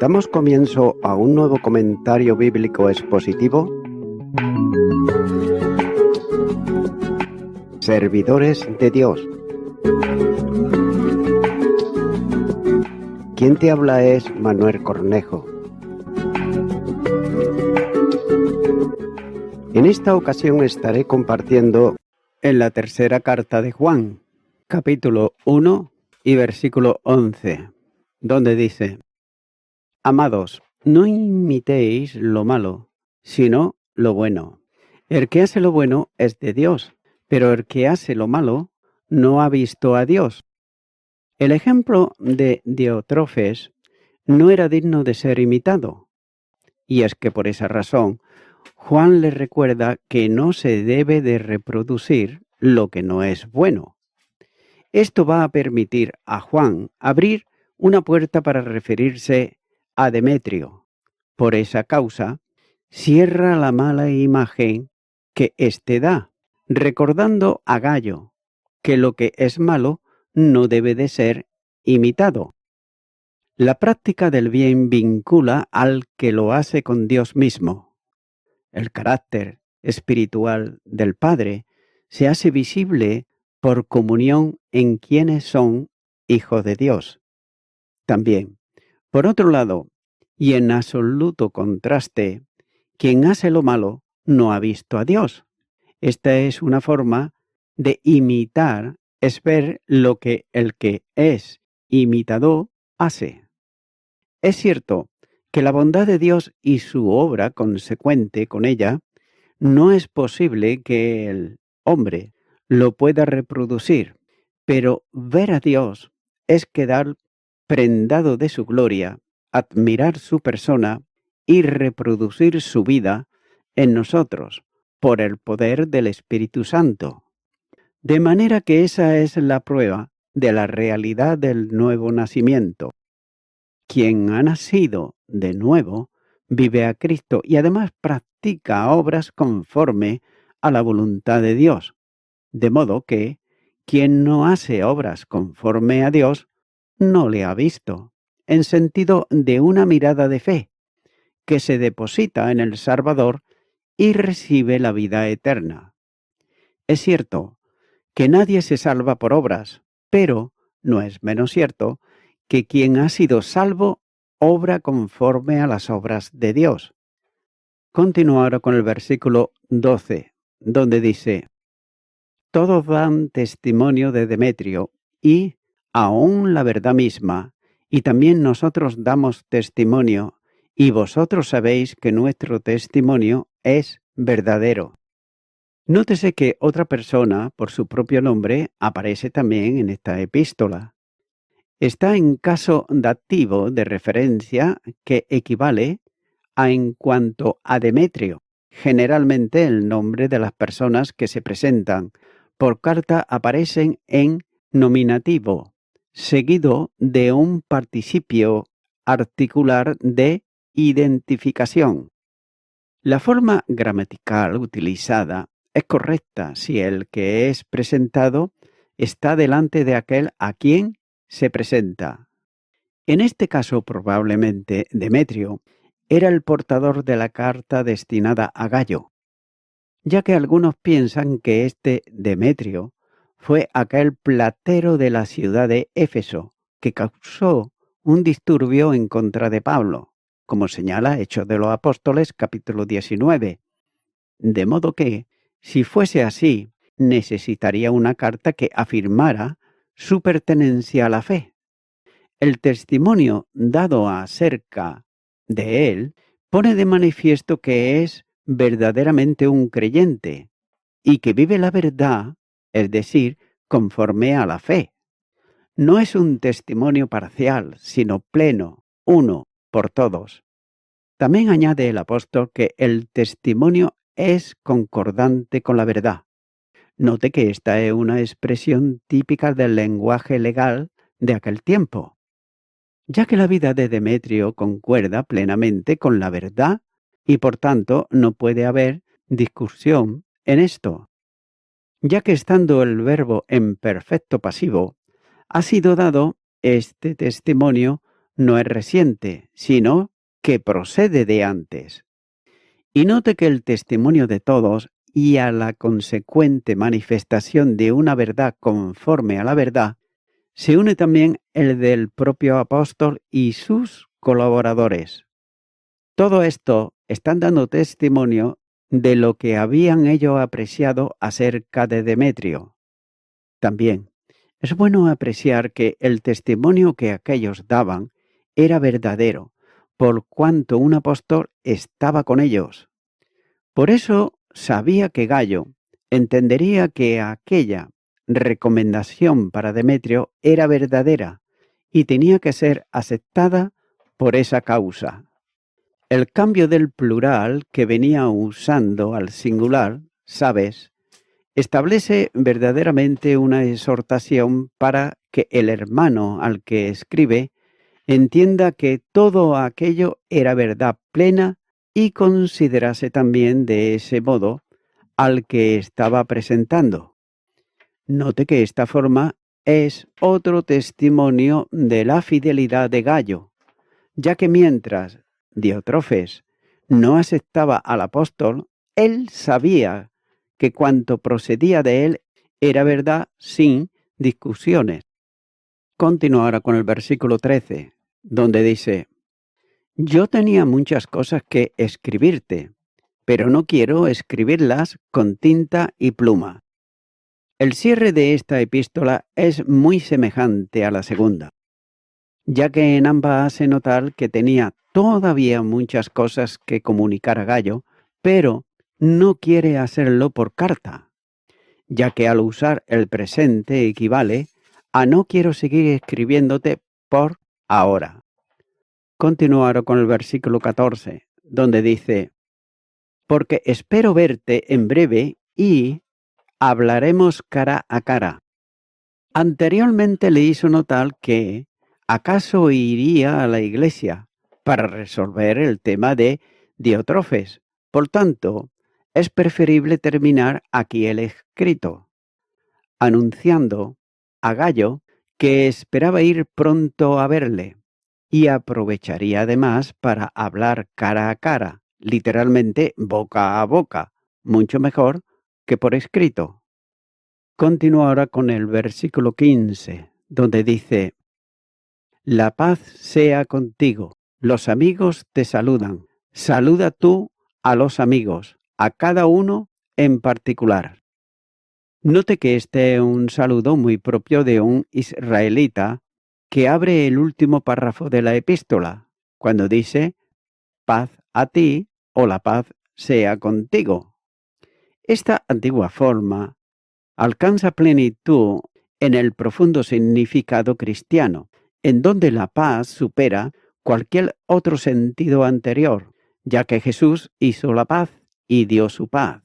Damos comienzo a un nuevo comentario bíblico expositivo. Servidores de Dios. Quien te habla es Manuel Cornejo. En esta ocasión estaré compartiendo en la tercera carta de Juan, capítulo 1 y versículo 11, donde dice: Amados, no imitéis lo malo, sino lo bueno. El que hace lo bueno es de Dios, pero el que hace lo malo no ha visto a Dios. El ejemplo de Diótrefes no era digno de ser imitado, y es que por esa razón Juan le recuerda que no se debe de reproducir lo que no es bueno. Esto va a permitir a Juan abrir una puerta para referirse a Demetrio. Por esa causa, cierra la mala imagen que éste da, recordando a Gayo que lo que es malo no debe de ser imitado. La práctica del bien vincula al que lo hace con Dios mismo. El carácter espiritual del Padre se hace visible por comunión en quienes son hijos de Dios. También, por otro lado, y en absoluto contraste, quien hace lo malo no ha visto a Dios. Esta es una forma de imitar, es ver lo que el que es imitador hace. Es cierto que la bondad de Dios y su obra consecuente con ella no es posible que el hombre lo pueda reproducir, pero ver a Dios es quedar prendado de su gloria, admirar su persona y reproducir su vida en nosotros por el poder del Espíritu Santo. De manera que esa es la prueba de la realidad del nuevo nacimiento. Quien ha nacido de nuevo vive a Cristo y además practica obras conforme a la voluntad de Dios. De modo que quien no hace obras conforme a Dios no le ha visto, en sentido de una mirada de fe que se deposita en el Salvador y recibe la vida eterna. Es cierto que nadie se salva por obras, pero no es menos cierto que quien ha sido salvo obra conforme a las obras de Dios. Continúo ahora con el versículo 12, donde dice: Todos dan testimonio de Demetrio y aún la verdad misma, y también nosotros damos testimonio, y vosotros sabéis que nuestro testimonio es verdadero. Nótese que otra persona, por su propio nombre, aparece también en esta epístola. Está en caso dativo de referencia que equivale a en cuanto a Demetrio, generalmente el nombre de las personas que se presentan por carta aparecen en nominativo, seguido de un participio articular de identificación. La forma gramatical utilizada es correcta si el que es presentado está delante de aquel a quien se presenta. En este caso, probablemente, Demetrio era el portador de la carta destinada a Gayo, ya que algunos piensan que este Demetrio fue aquel platero de la ciudad de Éfeso que causó un disturbio en contra de Pablo, como señala Hechos de los Apóstoles capítulo 19. De modo que, si fuese así, necesitaría una carta que afirmara su pertenencia a la fe. El testimonio dado acerca de él pone de manifiesto que es verdaderamente un creyente y que vive la verdad, es decir, conforme a la fe. No es un testimonio parcial, sino pleno, uno por todos. También añade el apóstol que el testimonio es concordante con la verdad. Note que esta es una expresión típica del lenguaje legal de aquel tiempo, ya que la vida de Demetrio concuerda plenamente con la verdad y por tanto no puede haber discusión en esto, ya que estando el verbo en perfecto pasivo, ha sido dado este testimonio no es reciente, sino que procede de antes. Y note que el testimonio de todos y a la consecuente manifestación de una verdad conforme a la verdad, se une también el del propio apóstol y sus colaboradores. Todo esto están dando testimonio de lo que habían ellos apreciado acerca de Demetrio. También es bueno apreciar que el testimonio que aquellos daban era verdadero, por cuanto un apóstol estaba con ellos. Por eso sabía que Gayo entendería que aquella recomendación para Demetrio era verdadera y tenía que ser aceptada por esa causa. El cambio del plural que venía usando al singular, sabes, establece verdaderamente una exhortación para que el hermano al que escribe entienda que todo aquello era verdad plena y considerase también de ese modo al que estaba presentando. Note que esta forma es otro testimonio de la fidelidad de Gayo, ya que mientras Diótrefes no aceptaba al apóstol, él sabía que cuanto procedía de él era verdad sin discusiones. Continúa ahora con el versículo 13, donde dice: yo tenía muchas cosas que escribirte, pero no quiero escribirlas con tinta y pluma. El cierre de esta epístola es muy semejante a la segunda, ya que en ambas hace notar que tenía todavía muchas cosas que comunicar a Gayo, pero no quiere hacerlo por carta, ya que al usar el presente equivale a no quiero seguir escribiéndote por ahora. Continuar con el versículo 14, donde dice: porque espero verte en breve y hablaremos cara a cara. Anteriormente le hizo notar que acaso iría a la iglesia para resolver el tema de Diótrefes. Por tanto, es preferible terminar aquí el escrito, anunciando a Gayo que esperaba ir pronto a verle y aprovecharía además para hablar cara a cara, literalmente boca a boca, mucho mejor que por escrito. Continúa ahora con el versículo 15, donde dice: la paz sea contigo, los amigos te saludan, saluda tú a los amigos, a cada uno en particular. Note que este es un saludo muy propio de un israelita que abre el último párrafo de la epístola, cuando dice: paz a ti o la paz sea contigo. Esta antigua forma alcanza plenitud en el profundo significado cristiano, en donde la paz supera cualquier otro sentido anterior, ya que Jesús hizo la paz y dio su paz.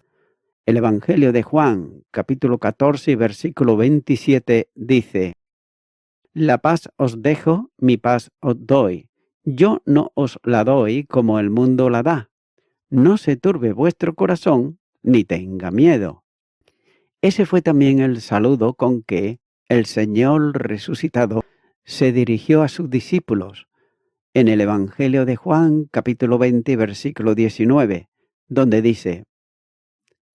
El Evangelio de Juan, capítulo 14 y versículo 27 dice: la paz os dejo, mi paz os doy. Yo no os la doy como el mundo la da. No se turbe vuestro corazón, ni tenga miedo. Ese fue también el saludo con que el Señor resucitado se dirigió a sus discípulos en el Evangelio de Juan, capítulo 20, versículo 19, donde dice: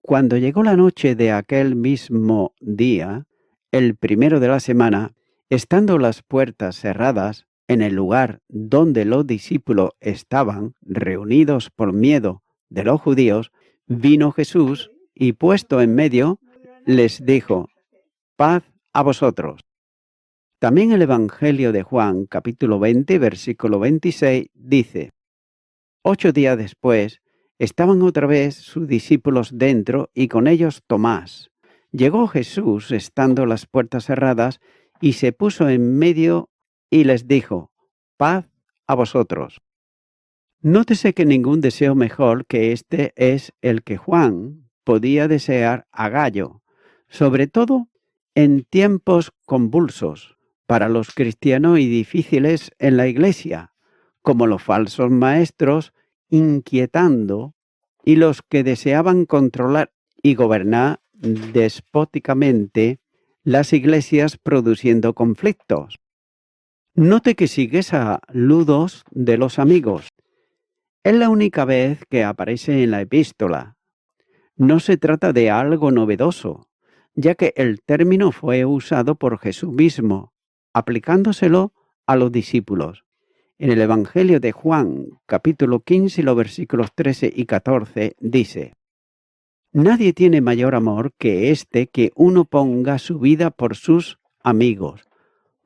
cuando llegó la noche de aquel mismo día, el primero de la semana, estando las puertas cerradas en el lugar donde los discípulos estaban reunidos por miedo de los judíos, vino Jesús y puesto en medio, les dijo: paz a vosotros. También el Evangelio de Juan, capítulo 20, versículo 26, dice: 8 días después, estaban otra vez sus discípulos dentro y con ellos Tomás. Llegó Jesús estando las puertas cerradas y se puso en medio y les dijo: paz a vosotros. Nótese que ningún deseo mejor que este es el que Juan podía desear a Gayo, sobre todo en tiempos convulsos para los cristianos y difíciles en la iglesia, como los falsos maestros inquietando y los que deseaban controlar y gobernar despóticamente las iglesias produciendo conflictos. Note que sigue saludos de los amigos. Es la única vez que aparece en la epístola. No se trata de algo novedoso, ya que el término fue usado por Jesús mismo, aplicándoselo a los discípulos. En el Evangelio de Juan, capítulo 15, los versículos 13 y 14, dice: Nadie tiene mayor amor que este, que uno ponga su vida por sus amigos.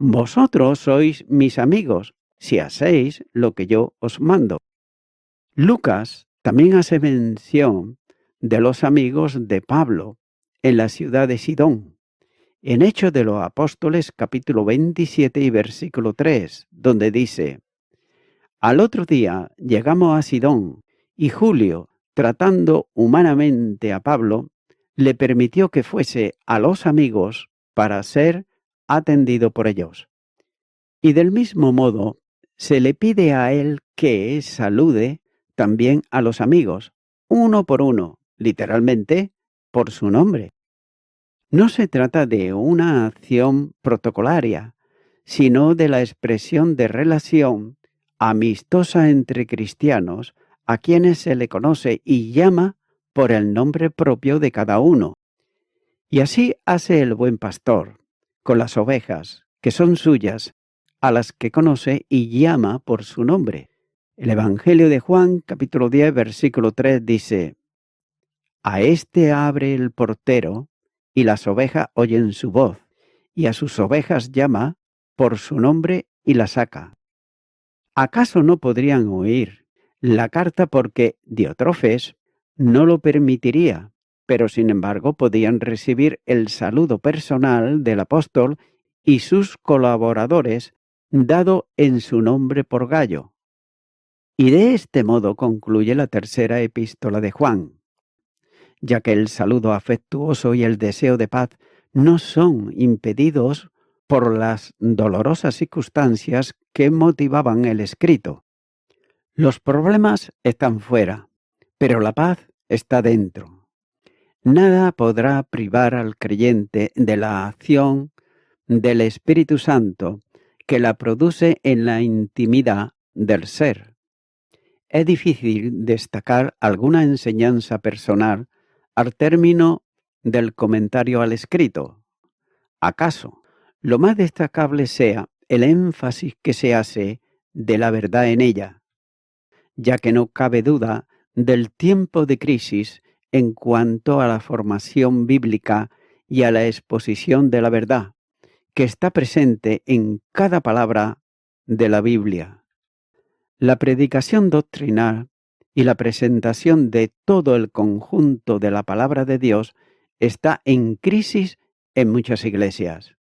Vosotros sois mis amigos, si hacéis lo que yo os mando. Lucas también hace mención de los amigos de Pablo en la ciudad de Sidón, en Hechos de los Apóstoles, capítulo 27 y versículo 3, donde dice: Al otro día llegamos a Sidón, y Julio, tratando humanamente a Pablo, le permitió que fuese a los amigos para ser atendido por ellos. Y del mismo modo, se le pide a él que salude también a los amigos, uno por uno, literalmente, por su nombre. No se trata de una acción protocolaria, sino de la expresión de relación amistosa entre cristianos a quienes se le conoce y llama por el nombre propio de cada uno. Y así hace el buen pastor con las ovejas, que son suyas, a las que conoce y llama por su nombre. El Evangelio de Juan, capítulo 10, versículo 3 dice: A este abre el portero, y las ovejas oyen su voz, y a sus ovejas llama por su nombre y la saca. ¿Acaso no podrían oír la carta porque Diótrefes no lo permitiría, pero sin embargo podían recibir el saludo personal del apóstol y sus colaboradores dado en su nombre por Gayo? Y de este modo concluye la tercera epístola de Juan, ya que el saludo afectuoso y el deseo de paz no son impedidos por las dolorosas circunstancias que motivaban el escrito. Los problemas están fuera, pero la paz está dentro. Nada podrá privar al creyente de la acción del Espíritu Santo que la produce en la intimidad del ser. Es difícil destacar alguna enseñanza personal al término del comentario al escrito. ¿Acaso lo más destacable sea el énfasis que se hace de la verdad en ella, ya que no cabe duda del tiempo de crisis en cuanto a la formación bíblica y a la exposición de la verdad, que está presente en cada palabra de la Biblia? La predicación doctrinal y la presentación de todo el conjunto de la palabra de Dios está en crisis en muchas iglesias,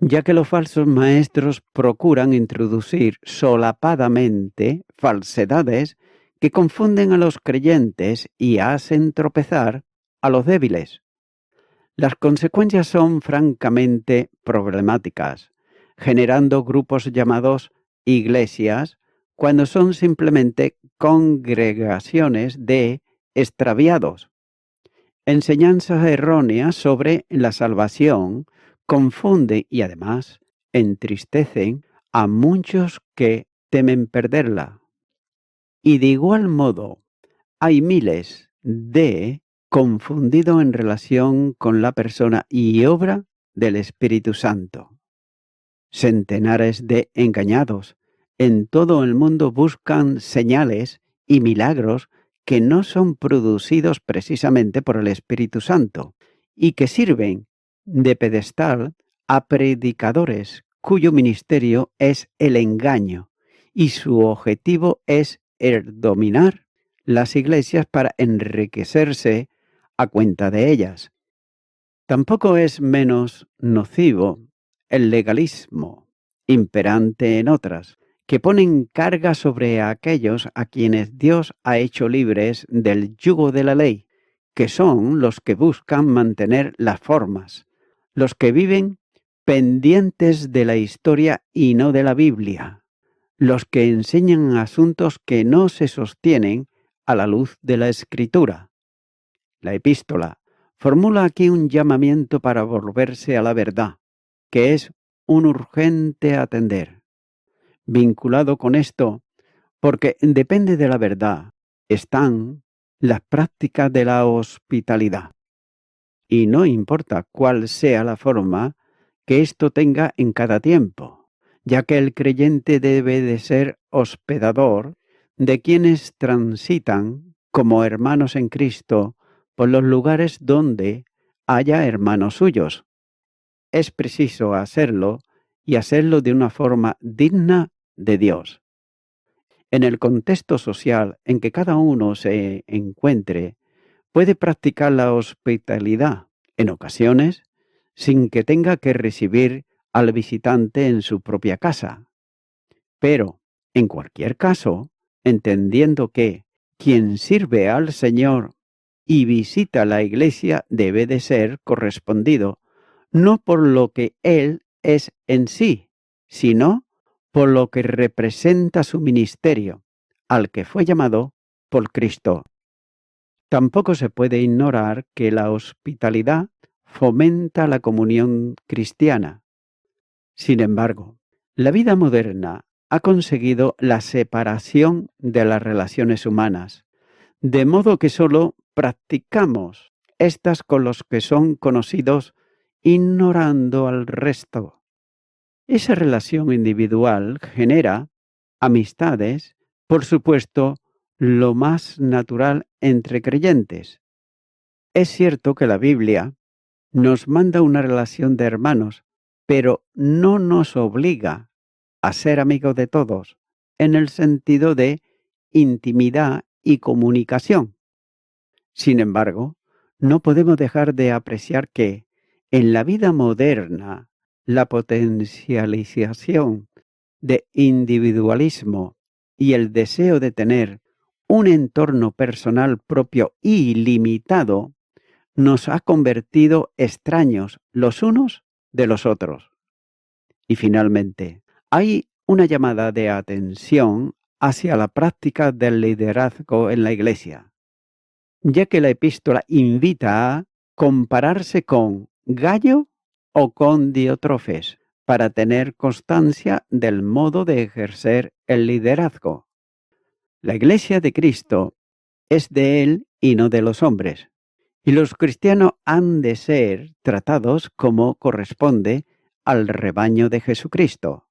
ya que los falsos maestros procuran introducir solapadamente falsedades que confunden a los creyentes y hacen tropezar a los débiles. Las consecuencias son francamente problemáticas, generando grupos llamados iglesias cuando son simplemente congregaciones de extraviados. Enseñanzas erróneas sobre la salvación confunden y además entristecen a muchos que temen perderla. Y de igual modo, hay miles de confundidos en relación con la persona y obra del Espíritu Santo. Centenares de engañados en todo el mundo buscan señales y milagros que no son producidos precisamente por el Espíritu Santo y que sirven de pedestal a predicadores cuyo ministerio es el engaño y su objetivo es el dominar las iglesias para enriquecerse a cuenta de ellas. Tampoco es menos nocivo el legalismo imperante en otras, que ponen carga sobre aquellos a quienes Dios ha hecho libres del yugo de la ley, que son los que buscan mantener las formas, los que viven pendientes de la historia y no de la Biblia, los que enseñan asuntos que no se sostienen a la luz de la Escritura. La epístola formula aquí un llamamiento para volverse a la verdad, que es un urgente atender. Vinculado con esto, porque depende de la verdad, están las prácticas de la hospitalidad. Y no importa cuál sea la forma que esto tenga en cada tiempo, ya que el creyente debe de ser hospedador de quienes transitan como hermanos en Cristo por los lugares donde haya hermanos suyos. Es preciso hacerlo y hacerlo de una forma digna de Dios. En el contexto social en que cada uno se encuentre, puede practicar la hospitalidad, en ocasiones, sin que tenga que recibir al visitante en su propia casa. Pero, en cualquier caso, entendiendo que quien sirve al Señor y visita la iglesia debe de ser correspondido, no por lo que Él es en sí, sino por lo que representa su ministerio, al que fue llamado por Cristo. Tampoco se puede ignorar que la hospitalidad fomenta la comunión cristiana. Sin embargo, la vida moderna ha conseguido la separación de las relaciones humanas, de modo que solo practicamos estas con los que son conocidos, ignorando al resto. Esa relación individual genera amistades, por supuesto, lo más natural entre creyentes. Es cierto que la Biblia nos manda una relación de hermanos, pero no nos obliga a ser amigos de todos, en el sentido de intimidad y comunicación. Sin embargo, no podemos dejar de apreciar que, en la vida moderna, la potencialización de individualismo y el deseo de tener un entorno personal propio y limitado nos ha convertido extraños los unos de los otros. Y finalmente, hay una llamada de atención hacia la práctica del liderazgo en la Iglesia, ya que la epístola invita a compararse con Gayo o con Diótrefes para tener constancia del modo de ejercer el liderazgo. La Iglesia de Cristo es de Él y no de los hombres, y los cristianos han de ser tratados como corresponde al rebaño de Jesucristo.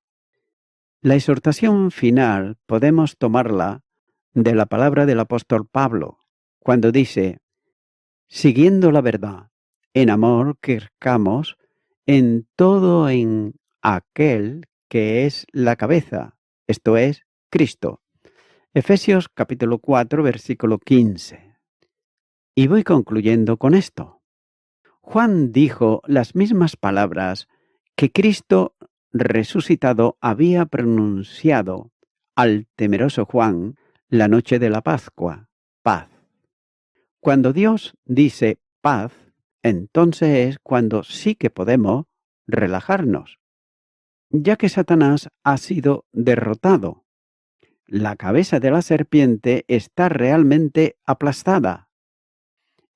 La exhortación final podemos tomarla de la palabra del apóstol Pablo, cuando dice: siguiendo la verdad, en amor crezcamos en todo en aquel que es la cabeza, esto es, Cristo. Efesios capítulo 4, versículo 15. Y voy concluyendo con esto. Juan dijo las mismas palabras que Cristo resucitado había pronunciado al temeroso Juan la noche de la Pascua: paz. Cuando Dios dice paz, entonces es cuando sí que podemos relajarnos, ya que Satanás ha sido derrotado. La cabeza de la serpiente está realmente aplastada.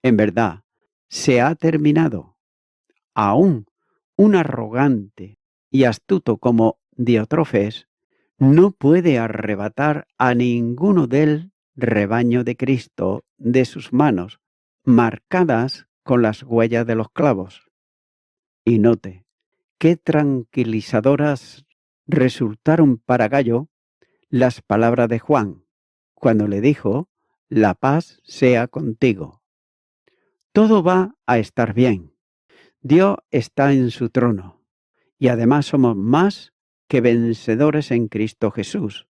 En verdad, se ha terminado. Aún un arrogante y astuto como Diótrefes no puede arrebatar a ninguno del rebaño de Cristo de sus manos, marcadas con las huellas de los clavos. Y note qué tranquilizadoras resultaron para Gayo las palabras de Juan, cuando le dijo: la paz sea contigo. Todo va a estar bien. Dios está en su trono, y además somos más que vencedores en Cristo Jesús,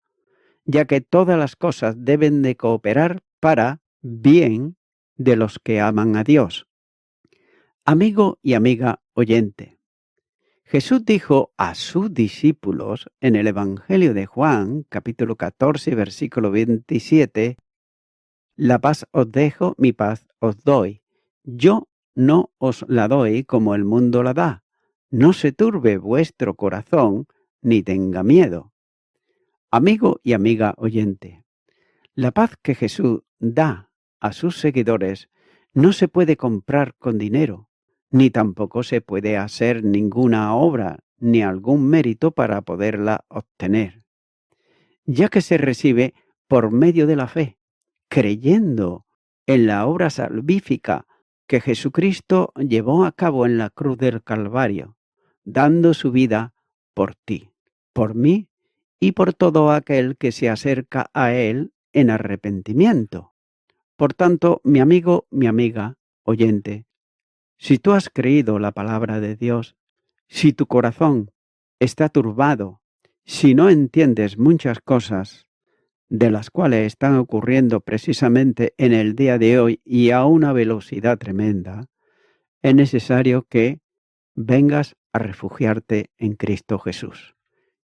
ya que todas las cosas deben de cooperar para bien de los que aman a Dios. Amigo y amiga oyente, Jesús dijo a sus discípulos en el Evangelio de Juan, capítulo 14, versículo 27, la paz os dejo, mi paz os doy. Yo no os la doy como el mundo la da. No se turbe vuestro corazón, ni tenga miedo. Amigo y amiga oyente, la paz que Jesús da a sus seguidores no se puede comprar con dinero, ni tampoco se puede hacer ninguna obra ni algún mérito para poderla obtener. ya que se recibe por medio de la fe, creyendo en la obra salvífica que Jesucristo llevó a cabo en la cruz del Calvario, dando su vida por ti, por mí y por todo aquel que se acerca a Él en arrepentimiento. Por tanto, mi amigo, mi amiga, oyente, si tú has creído la palabra de Dios, si tu corazón está turbado, si no entiendes muchas cosas de las cuales están ocurriendo precisamente en el día de hoy y a una velocidad tremenda, es necesario que vengas a refugiarte en Cristo Jesús.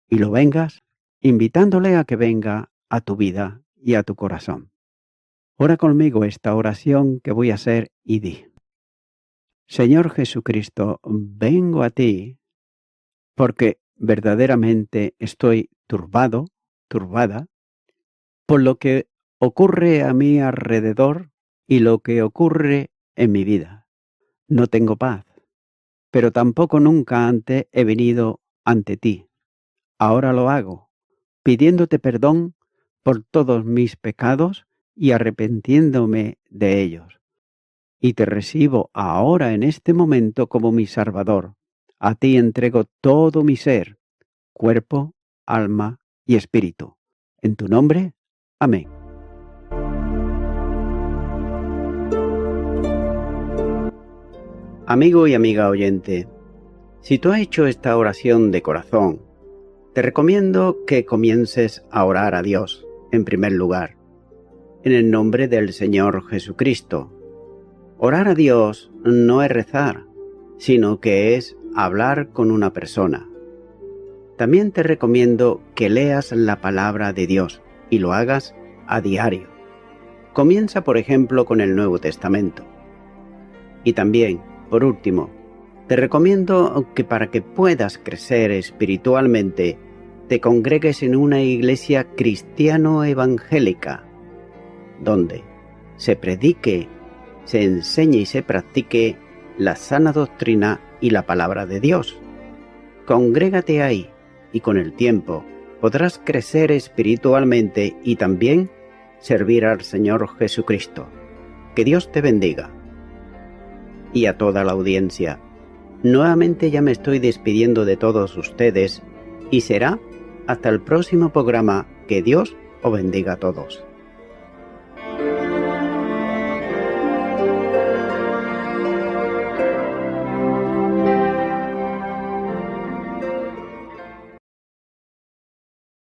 Y lo vengas invitándole a que venga a tu vida y a tu corazón. Ora conmigo esta oración que voy a hacer y di: Señor Jesucristo, vengo a ti porque verdaderamente estoy turbado, turbada, por lo que ocurre a mi alrededor y lo que ocurre en mi vida. No tengo paz, pero tampoco nunca antes he venido ante ti. Ahora lo hago, pidiéndote perdón por todos mis pecados y arrepintiéndome de ellos. Y te recibo ahora en este momento como mi Salvador. A ti entrego todo mi ser, cuerpo, alma y espíritu. En tu nombre, amén. Amigo y amiga oyente, si tú has hecho esta oración de corazón, te recomiendo que comiences a orar a Dios, en primer lugar, en el nombre del Señor Jesucristo. Orar a Dios no es rezar, sino que es hablar con una persona. También te recomiendo que leas la palabra de Dios y lo hagas a diario. Comienza, por ejemplo, con el Nuevo Testamento. Y también, por último, te recomiendo que para que puedas crecer espiritualmente, te congregues en una iglesia cristiano-evangélica, donde se predique, se enseñe y se practique la sana doctrina y la palabra de Dios. Congrégate ahí y con el tiempo podrás crecer espiritualmente y también servir al Señor Jesucristo. Que Dios te bendiga. Y a toda la audiencia, nuevamente ya me estoy despidiendo de todos ustedes y será hasta el próximo programa. Que Dios os bendiga a todos.